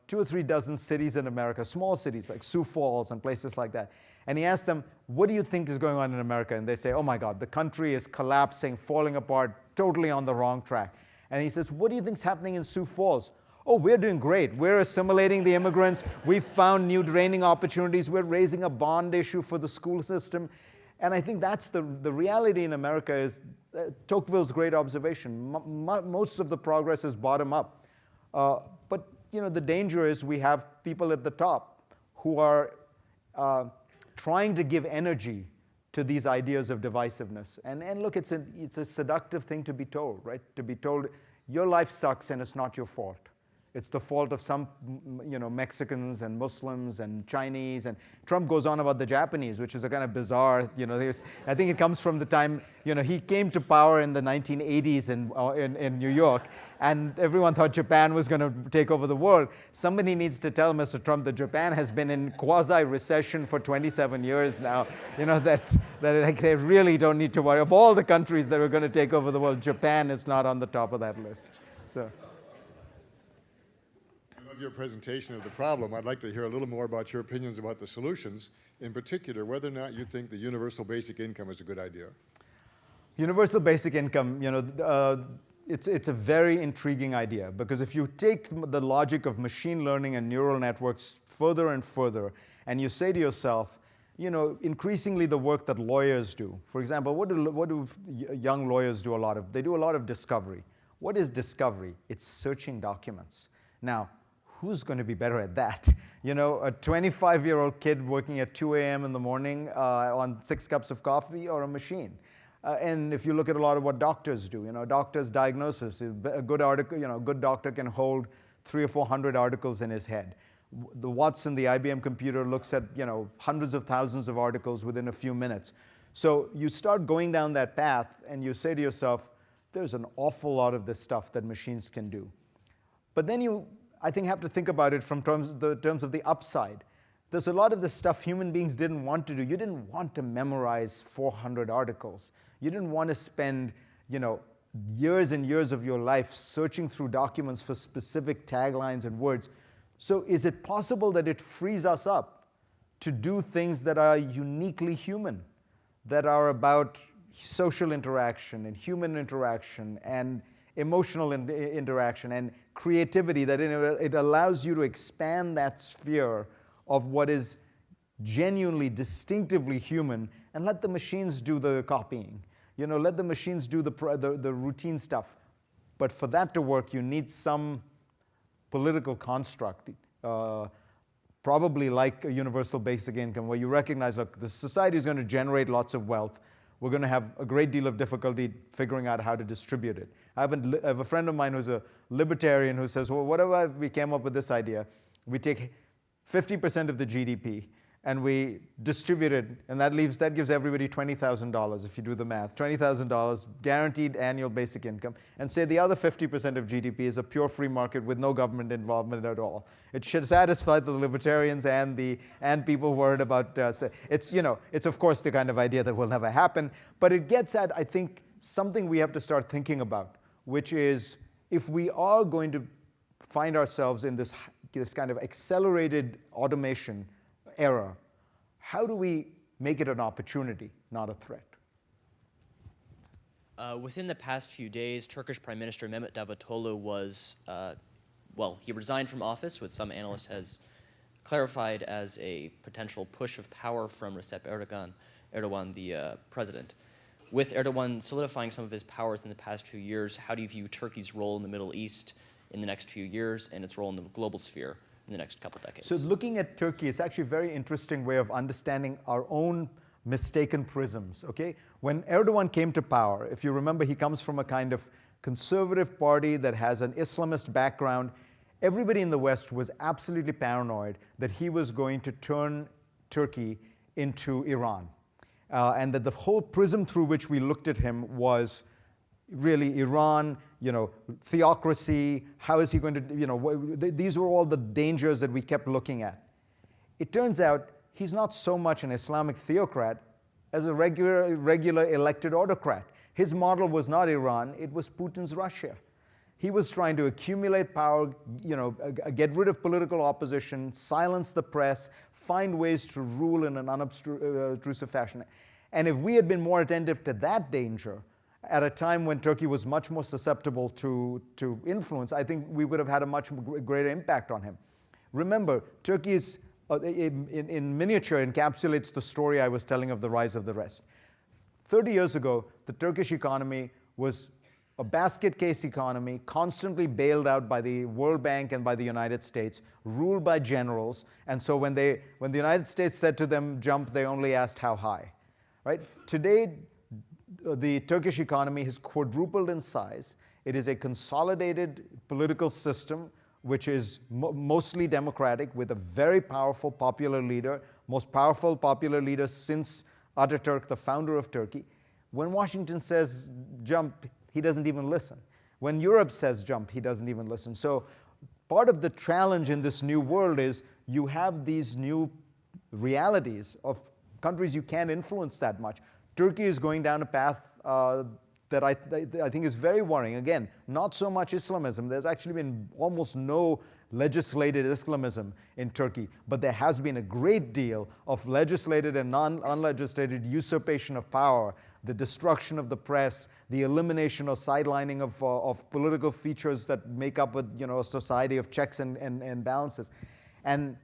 2 or 3 dozen cities in America, small cities like Sioux Falls and places like that. And he asks them, what do you think is going on in America? And they say, oh my God, the country is collapsing, falling apart, totally on the wrong track. And he says, what do you think is happening in Sioux Falls? Oh, we're doing great. We're assimilating the immigrants. We've found new training opportunities. We're raising a bond issue for the school system. And I think that's the reality in America is Tocqueville's great observation. Most of the progress is bottom up. But the danger is we have people at the top who are trying to give energy to these ideas of divisiveness. And look, it's a seductive thing to be told, right? To be told, your life sucks and it's not your fault. It's the fault of some, Mexicans and Muslims and Chinese. And Trump goes on about the Japanese, which is a kind of bizarre, I think it comes from the time, he came to power in the 1980s in New York, and everyone thought Japan was going to take over the world. Somebody needs to tell Mr. Trump that Japan has been in quasi-recession for 27 years now. That they really don't need to worry. Of all the countries that are going to take over the world, Japan is not on the top of that list. So. Your presentation of the problem, I'd like to hear a little more about your opinions about the solutions, in particular, whether or not you think the universal basic income is a good idea. Universal basic income, it's a very intriguing idea, because if you take the logic of machine learning and neural networks further and further, and you say to yourself, increasingly the work that lawyers do, for example, what do young lawyers do a lot of? They do a lot of discovery. What is discovery? It's searching documents. Now, who's going to be better at that? A 25-year-old kid working at 2 a.m. in the morning on 6 cups of coffee, or a machine? And if you look at a lot of what doctors do, doctors' diagnosis, a good article, a good doctor can hold 300 or 400 articles in his head. The Watson, the IBM computer, looks at hundreds of thousands of articles within a few minutes. So you start going down that path, and you say to yourself, there's an awful lot of this stuff that machines can do. But then you, I think, have to think about it from terms of the upside. There's a lot of the stuff human beings didn't want to do. You didn't want to memorize 400 articles. You didn't want to spend, years and years of your life searching through documents for specific taglines and words. So is it possible that it frees us up to do things that are uniquely human, that are about social interaction and human interaction and emotional interaction and creativity, that it allows you to expand that sphere of what is genuinely, distinctively human, and let the machines do the copying. Let the machines do the routine stuff. But for that to work, you need some political construct, probably like a universal basic income, where you recognize, look, the society is going to generate lots of wealth. We're going to have a great deal of difficulty figuring out how to distribute it. I have a friend of mine who's a libertarian who says, well, whatever we came up with this idea, we take 50% of the GDP and we distribute it, and that gives everybody $20,000 if you do the math. $20,000 guaranteed annual basic income, and say the other 50% of GDP is a pure free market with no government involvement at all. It should satisfy the libertarians and people worried about it's of course the kind of idea that will never happen, but it gets at, I think, something we have to start thinking about, which is if we are going to find ourselves in this kind of accelerated automation era, how do we make it an opportunity, not a threat? Within the past few days, Turkish Prime Minister Mehmet Davutoglu was, he resigned from office, which some analysts has clarified as a potential push of power from Recep Erdogan, the president. With Erdogan solidifying some of his powers in the past few years, how do you view Turkey's role in the Middle East in the next few years and its role in the global sphere in the next couple decades? So looking at Turkey is actually a very interesting way of understanding our own mistaken prisms, okay? When Erdogan came to power, if you remember, he comes from a kind of conservative party that has an Islamist background. Everybody in the West was absolutely paranoid that he was going to turn Turkey into Iran. And that the whole prism through which we looked at him was really Iran, theocracy, how is he going to, these were all the dangers that we kept looking at. It turns out he's not so much an Islamic theocrat as a regular elected autocrat. His model was not Iran, it was Putin's Russia. He was trying to accumulate power, get rid of political opposition, silence the press, find ways to rule in an unobtrusive fashion. And if we had been more attentive to that danger, at a time when Turkey was much more susceptible to influence, I think we would have had a much greater impact on him. Remember, Turkey is, in miniature, encapsulates the story I was telling of the rise of the rest. 30 years ago, the Turkish economy was a basket case economy, constantly bailed out by the World Bank and by the United States, ruled by generals. And so when the United States said to them, jump, they only asked how high, right? Today, the Turkish economy has quadrupled in size. It is a consolidated political system which is mostly democratic with a very powerful popular leader, most powerful popular leader since Ataturk, the founder of Turkey. When Washington says jump, he doesn't even listen. When Europe says jump, he doesn't even listen. So part of the challenge in this new world is you have these new realities of countries you can't influence that much. Turkey is going down a path that I think is very worrying. Again, not so much Islamism. There's actually been almost no legislated Islamism in Turkey, but there has been a great deal of legislated and unlegislated usurpation of power, the destruction of the press, the elimination or sidelining of political features that make up a society of checks and balances. And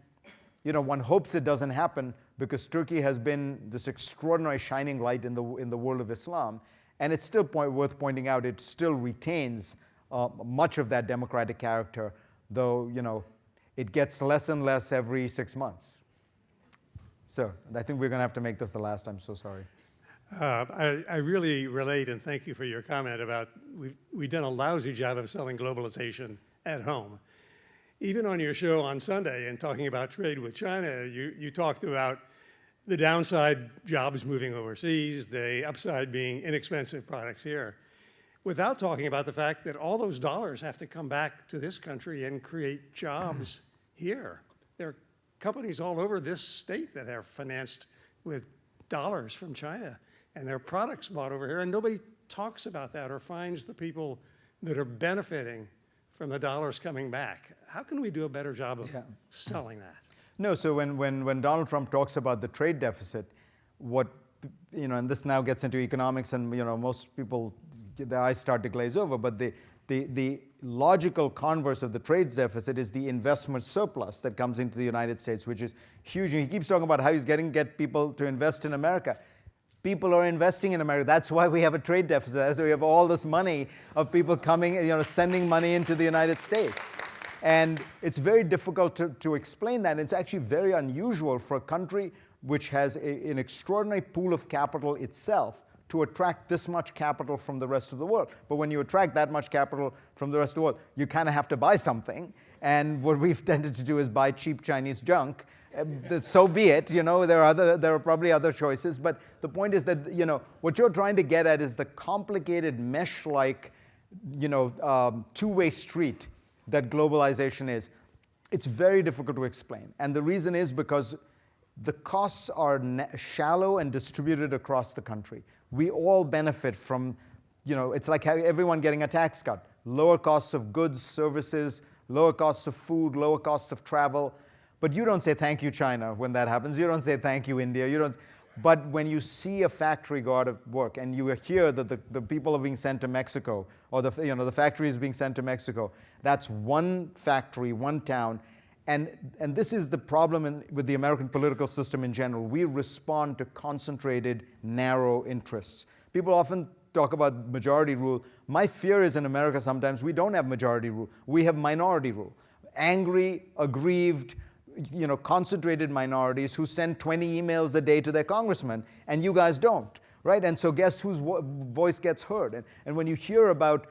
one hopes it doesn't happen because Turkey has been this extraordinary shining light in the world of Islam. And it's still worth pointing out, it still retains much of that democratic character, though it gets less and less every 6 months. So I think we're going to have to make this the last. I'm so sorry. I really relate, and thank you for your comment about we've done a lousy job of selling globalization at home. Even on your show on Sunday and talking about trade with China, you talked about the downside, jobs moving overseas, the upside being inexpensive products here, without talking about the fact that all those dollars have to come back to this country and create jobs here. There are companies all over this state that are financed with dollars from China, and their products bought over here, and nobody talks about that or finds the people that are benefiting from the dollars coming back. How can we do a better job of selling that? No, so when Donald Trump talks about the trade deficit, and this now gets into economics, and most people, their eyes start to glaze over, but The logical converse of the trade deficit is the investment surplus that comes into the United States, which is huge. And he keeps talking about how he's get people to invest in America. People are investing in America. That's why we have a trade deficit. That's why we have all this money of people coming, sending money into the United States. And it's very difficult to explain that. It's actually very unusual for a country which has an extraordinary pool of capital itself to attract this much capital from the rest of the world. But when you attract that much capital from the rest of the world, you kind of have to buy something. And what we've tended to do is buy cheap Chinese junk. So be it. There are probably other choices. But the point is that what you're trying to get at is the complicated mesh-like two-way street that globalization is. It's very difficult to explain. And the reason is because the costs are shallow and distributed across the country. We all benefit from, it's like everyone getting a tax cut. Lower costs of goods, services, lower costs of food, lower costs of travel. But you don't say thank you, China, when that happens. You don't say thank you, India. But when you see a factory go out of work and you hear that the people are being sent to Mexico, or the factory is being sent to Mexico, that's one factory, one town. And this is the problem with the American political system in general. We respond to concentrated, narrow interests. People often talk about majority rule. My fear is in America sometimes we don't have majority rule. We have minority rule. Angry, aggrieved, concentrated minorities who send 20 emails a day to their congressman, and you guys don't, right? And so guess whose voice gets heard? And when you hear about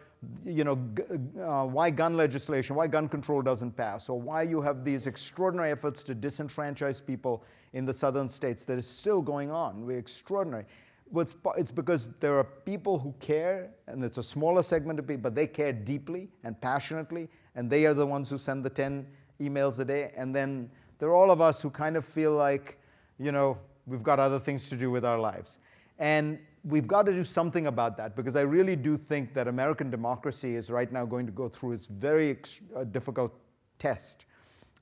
why gun legislation, why gun control doesn't pass, or why you have these extraordinary efforts to disenfranchise people in the southern states that is still going on. We're extraordinary. It's because there are people who care, and it's a smaller segment of people, but they care deeply and passionately, and they are the ones who send the 10 emails a day. And then there are all of us who kind of feel like, we've got other things to do with our lives. And we've got to do something about that, because I really do think that American democracy is right now going to go through its very difficult test.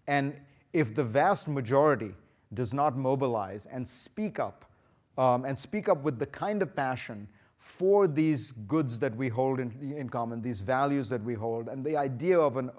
And if the vast majority does not mobilize and speak up with the kind of passion for these goods that we hold in common, these values that we hold, and the idea of an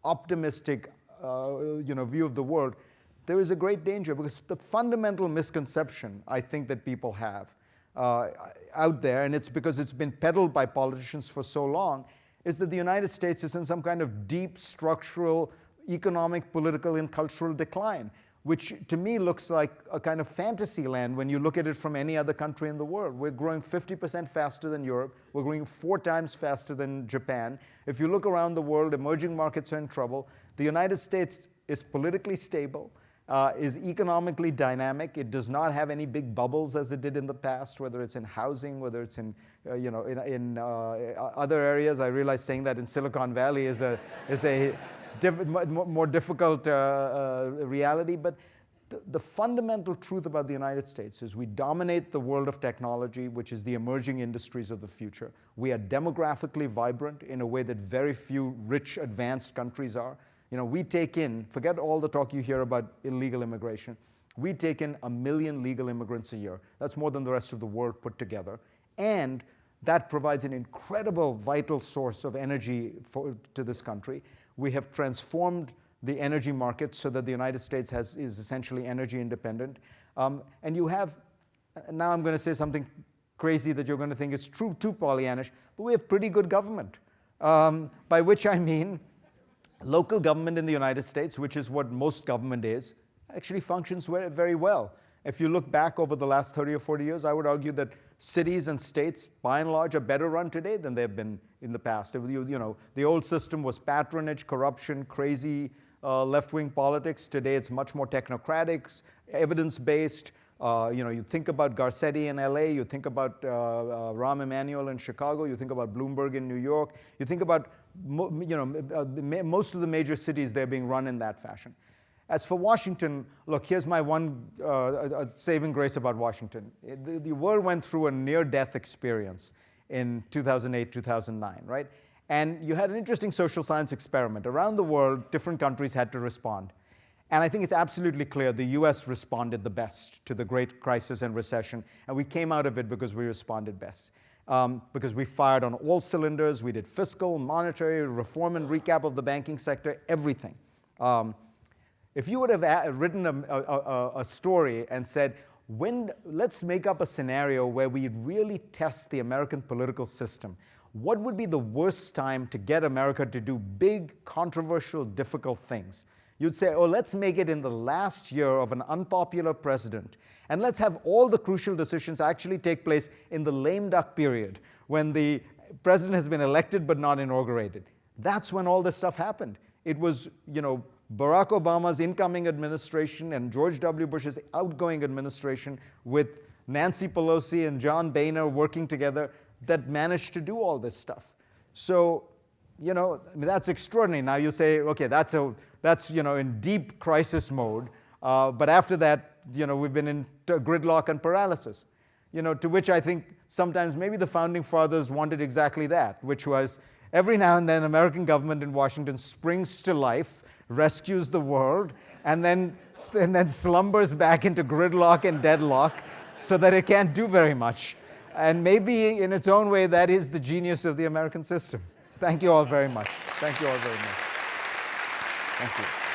optimistic view of the world, there is a great danger, because the fundamental misconception I think that people have out there, and it's because it's been peddled by politicians for so long, is that the United States is in some kind of deep structural economic, political, and cultural decline, which to me looks like a kind of fantasy land when you look at it from any other country in the world. We're growing 50% faster than Europe. We're growing 4 times faster than Japan. If you look around the world, emerging markets are in trouble. The United States is politically stable, is economically dynamic. It does not have any big bubbles as it did in the past, whether it's in housing, whether it's in other areas. I realize saying that in Silicon Valley is a more difficult reality. But the fundamental truth about the United States is we dominate the world of technology, which is the emerging industries of the future. We are demographically vibrant in a way that very few rich, advanced countries are. We take in, forget all the talk you hear about illegal immigration, we take in 1 million legal immigrants a year. That's more than the rest of the world put together. And that provides an incredible, vital source of energy to this country. We have transformed the energy market so that the United States is essentially energy independent. And you have, now I'm going to say something crazy that you're going to think is too Pollyannish, but we have pretty good government. By which I mean, local government in the United States, which is what most government is, actually functions very well. If you look back over the last 30 or 40 years, I would argue that cities and states, by and large, are better run today than they've been in the past. The old system was patronage, corruption, crazy left-wing politics. Today, it's much more technocratic, evidence-based. You think about Garcetti in LA, you think about Rahm Emanuel in Chicago, you think about Bloomberg in New York, you think about most of the major cities, they're being run in that fashion. As for Washington, look, here's my one saving grace about Washington. The world went through a near-death experience in 2008, 2009, right? And you had an interesting social science experiment. Around the world, different countries had to respond. And I think it's absolutely clear the US responded the best to the great crisis and recession, and we came out of it because we responded best. because we fired on all cylinders. We did fiscal, monetary, reform and recap of the banking sector, everything. If you would have written a story and said, let's make up a scenario where we really test the American political system, what would be the worst time to get America to do big, controversial, difficult things? You'd say, oh, let's make it in the last year of an unpopular president, and let's have all the crucial decisions actually take place in the lame duck period, when the president has been elected but not inaugurated. That's when all this stuff happened. It was, Barack Obama's incoming administration and George W. Bush's outgoing administration with Nancy Pelosi and John Boehner working together that managed to do all this stuff. So, that's extraordinary. Now you say, okay, that's in deep crisis mode. But after that, we've been in gridlock and paralysis. To which I think sometimes maybe the founding fathers wanted exactly that, which was every now and then American government in Washington springs to life, rescues the world, and then slumbers back into gridlock and deadlock so that it can't do very much. And maybe in its own way, that is the genius of the American system. Thank you all very much. Thank you all very much. Thank you.